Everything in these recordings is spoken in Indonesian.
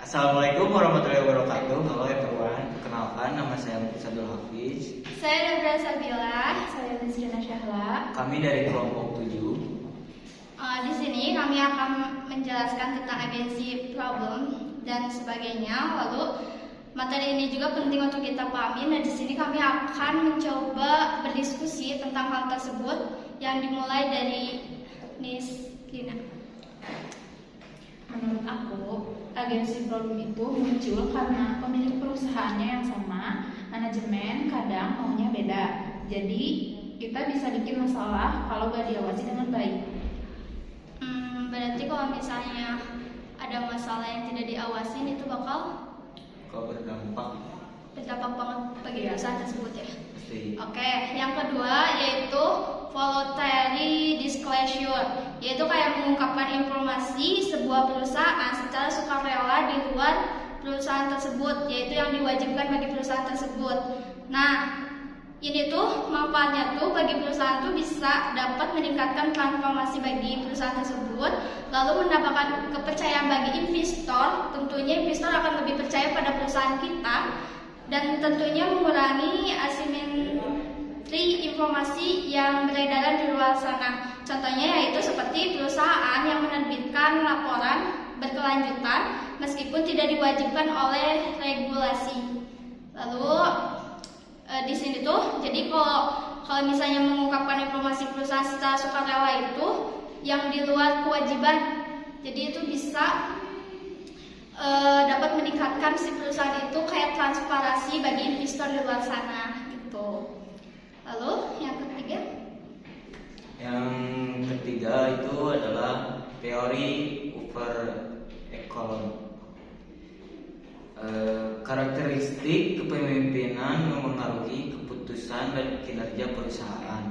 Assalamualaikum warahmatullahi wabarakatuh. Halo everyone, perkenalkan nama saya Musadul Hafiz. Saya Nabila Sabila. Saya Rizkyana Syahla. Kami dari kelompok 7. Di sini kami akan menjelaskan tentang agensi problem dan sebagainya. Lalu materi ini juga penting untuk kita pahami. Nah, di sini kami akan mencoba berdiskusi tentang hal tersebut yang dimulai dari Niskina. Menurut aku, agensi problem itu muncul karena pemilik perusahaannya yang sama, manajemen kadang maunya beda. Jadi, kita bisa bikin masalah kalau gak diawasi dengan baik. Berarti kalau misalnya ada masalah yang tidak diawasin itu bakal berdampak banget bagi perusahaan tersebut ya. pasti. Oke, yang kedua yaitu voluntary disclosure, yaitu kayak mengungkapkan informasi sebuah perusahaan secara sukarela di luar perusahaan tersebut, yaitu yang diwajibkan bagi perusahaan tersebut. Nah, ini tuh manfaatnya tuh bagi perusahaan tuh bisa dapat meningkatkan transformasi bagi perusahaan tersebut, lalu mendapatkan kepercayaan bagi investor. Tentunya investor akan lebih percaya pada perusahaan kita, dan tentunya mengurangi asimetri informasi yang beredaran di luar sana. Contohnya yaitu seperti perusahaan yang menerbitkan laporan berkelanjutan meskipun tidak diwajibkan oleh regulasi. Lalu di sini tuh, jadi kalau misalnya mengungkapkan informasi perusahaan secara sukarela itu yang di luar kewajiban, jadi itu bisa dapat meningkatkan si perusahaan itu kayak transparansi bagi investor di luar sana gitu. Lalu yang ketiga? Yang ketiga itu adalah teori over economy. Karakteristik kepemimpinan memengaruhi keputusan dan kinerja perusahaan.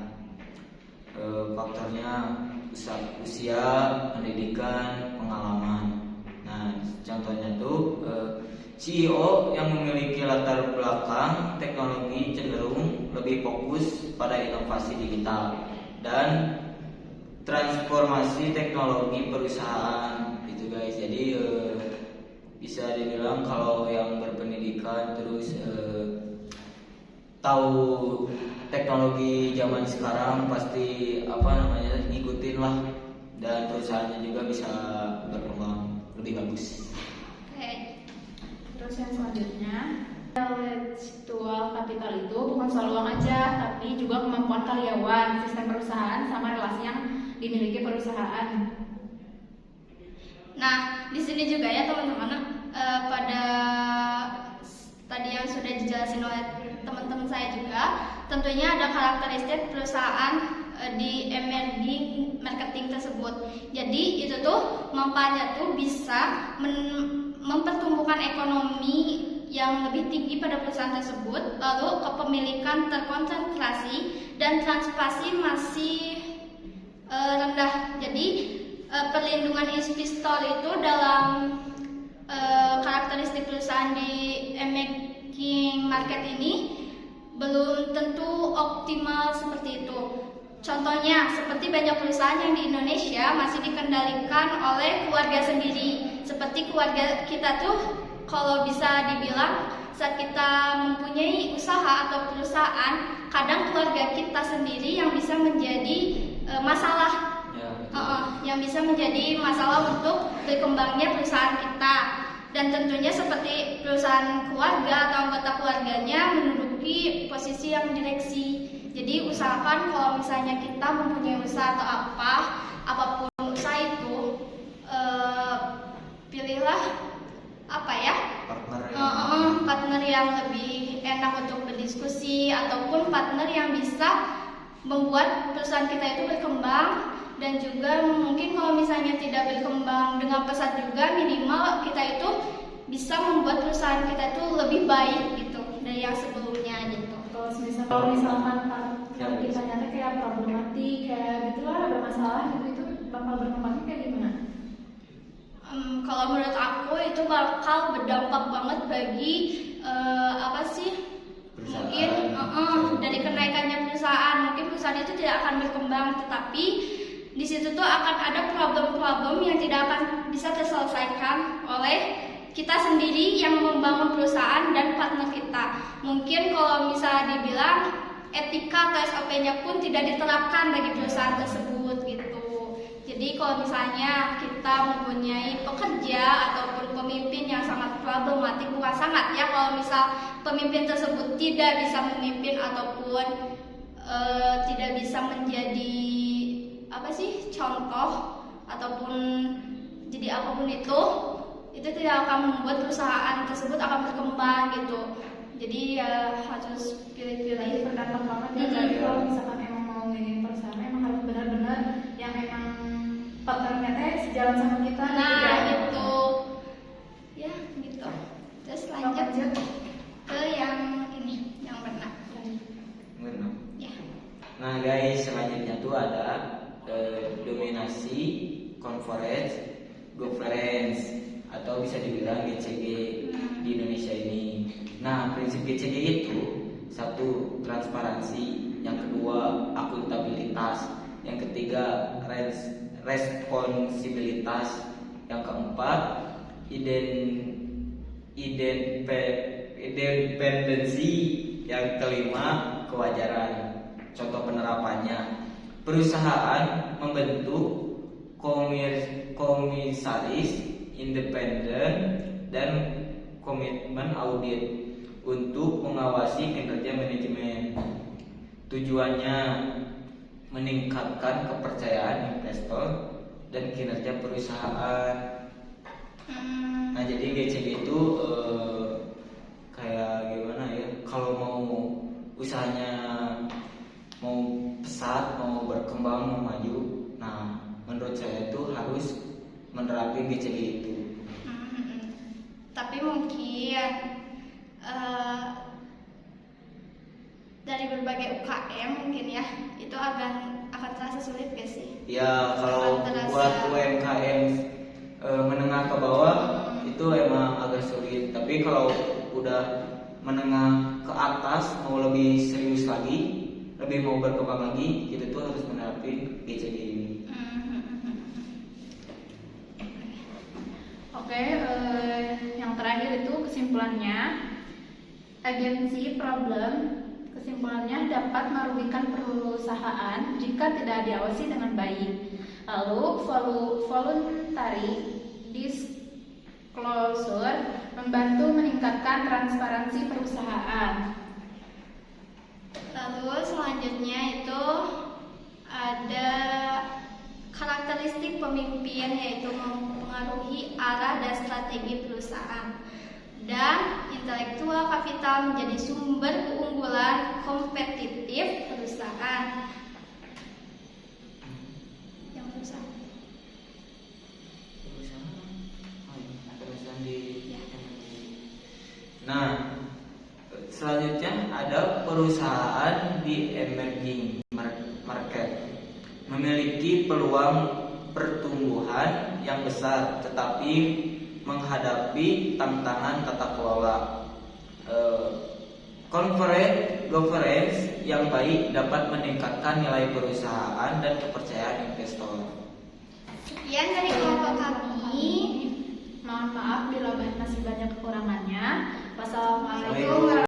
Faktornya usia, pendidikan, pengalaman. Nah, contohnya tuh CEO yang memiliki latar belakang teknologi cenderung lebih fokus pada inovasi digital dan transformasi teknologi perusahaan gitu guys. Jadi bisa dibilang kalau yang berpendidikan terus tahu teknologi zaman sekarang pasti ngikutin lah, dan perusahaannya juga bisa berkembang lebih bagus. Oke. Terus yang selanjutnya, intellectual capital itu bukan soal uang aja, tapi juga kemampuan karyawan, sistem perusahaan, sama relasi yang dimiliki perusahaan. Nah, di sini juga ya teman-teman, pada tadi yang sudah dijelasin oleh teman-teman saya juga, tentunya ada karakteristik perusahaan di emerging marketing tersebut. Jadi itu tuh manfaatnya tuh bisa mempertumbuhkan ekonomi yang lebih tinggi pada perusahaan tersebut, lalu kepemilikan terkonsentrasi dan transparansi masih rendah. Jadi perlindungan investor itu dalam karakteristik perusahaan di emerging market ini belum tentu optimal seperti itu. Contohnya seperti banyak perusahaan yang di Indonesia masih dikendalikan oleh keluarga sendiri. Seperti keluarga kita tuh kalau bisa dibilang saat kita mempunyai usaha atau perusahaan, kadang keluarga kita sendiri yang bisa menjadi masalah. Yang bisa menjadi masalah untuk berkembangnya perusahaan kita. Dan tentunya seperti perusahaan keluarga atau anggota keluarganya menduduki posisi yang direksi. Jadi usahakan kalau misalnya kita mempunyai usaha atau apapun usaha itu, pilihlah partner yang lebih enak untuk berdiskusi, ataupun partner yang bisa membuat perusahaan kita itu berkembang. Dan juga mungkin kalau misalnya tidak berkembang dengan pesat juga, minimal kita itu bisa membuat perusahaan kita itu lebih baik gitu dari yang sebelumnya gitu. Kalau misalkan kalau kita nyata kayak problematik kayak gitulah, ada masalah gitu, itu bakal berkembangnya kayak gimana? Kalau menurut aku itu bakal berdampak banget bagi mungkin dari kenaikannya perusahaan. Mungkin perusahaan itu tidak akan berkembang, tetapi di situ tuh akan ada problem-problem yang tidak akan bisa terselesaikan oleh kita sendiri yang membangun perusahaan dan partner kita. Mungkin kalau misalnya dibilang etika atau SOP-nya pun tidak diterapkan bagi perusahaan tersebut gitu. Jadi kalau misalnya kita mempunyai pekerja ataupun pemimpin yang sangat problematik, bukan sangat ya, kalau misal pemimpin tersebut tidak bisa memimpin ataupun tidak bisa menjadi contoh ataupun jadi apapun itu tidak akan membuat perusahaan tersebut akan berkembang gitu. Jadi ya harus pilih-pilih. Berdampak banget ya. Jadi kalau misalkan emang mau nginin perusahaan emang harus benar-benar yang emang partnernya sejalan sama kita. Nah gitu ya. gitu. Ya gitu. Terus lanjut ke yang ini, yang berenang. Berenang. Ya. Nah guys, selanjutnya tuh ada dominasi, conference, governance, atau bisa dibilang GCG di Indonesia ini. Nah, prinsip GCG itu satu, transparansi, yang kedua akuntabilitas, yang ketiga responsibilitas, yang keempat independensi, yang kelima kewajaran. Contoh penerapannya, perusahaan membentuk komisaris independen dan komitmen audit untuk mengawasi kinerja manajemen. Tujuannya meningkatkan kepercayaan investor dan kinerja perusahaan. Nah, jadi GCG itu kayak gimana ya? Kalau mau usahanya mau pesat, mau berkembang, mau maju, nah menurut saya itu harus menerapkan GCG itu. Tapi mungkin dari berbagai UKM mungkin ya itu akan terasa sulit gak sih? Ya kalau buat UMKM menengah ke bawah itu emang agak sulit. Tapi kalau udah menengah ke atas mau lebih serius lagi, lebih mau berkembang lagi, kita tuh harus menerapkan GCG ini. Oke, yang terakhir itu kesimpulannya, agensi problem kesimpulannya dapat merugikan perusahaan jika tidak diawasi dengan baik. Lalu voluntary disclosure membantu meningkatkan transparansi perusahaan. Lalu selanjutnya itu ada karakteristik pemimpin, yaitu mempengaruhi arah dan strategi perusahaan. Dan intelektual kapital menjadi sumber keunggulan kompetitif perusahaan. Yang perusahaan di. Ya. Nah, selanjutnya ada perusahaan di emerging market, memiliki peluang pertumbuhan yang besar tetapi menghadapi tantangan tata kelola. Corporate governance yang baik dapat meningkatkan nilai perusahaan dan kepercayaan investor. Sekian dari kelompok kami. Mohon maaf bila masih banyak kekurangannya. Wassalamualaikum. Waalaikumsalam.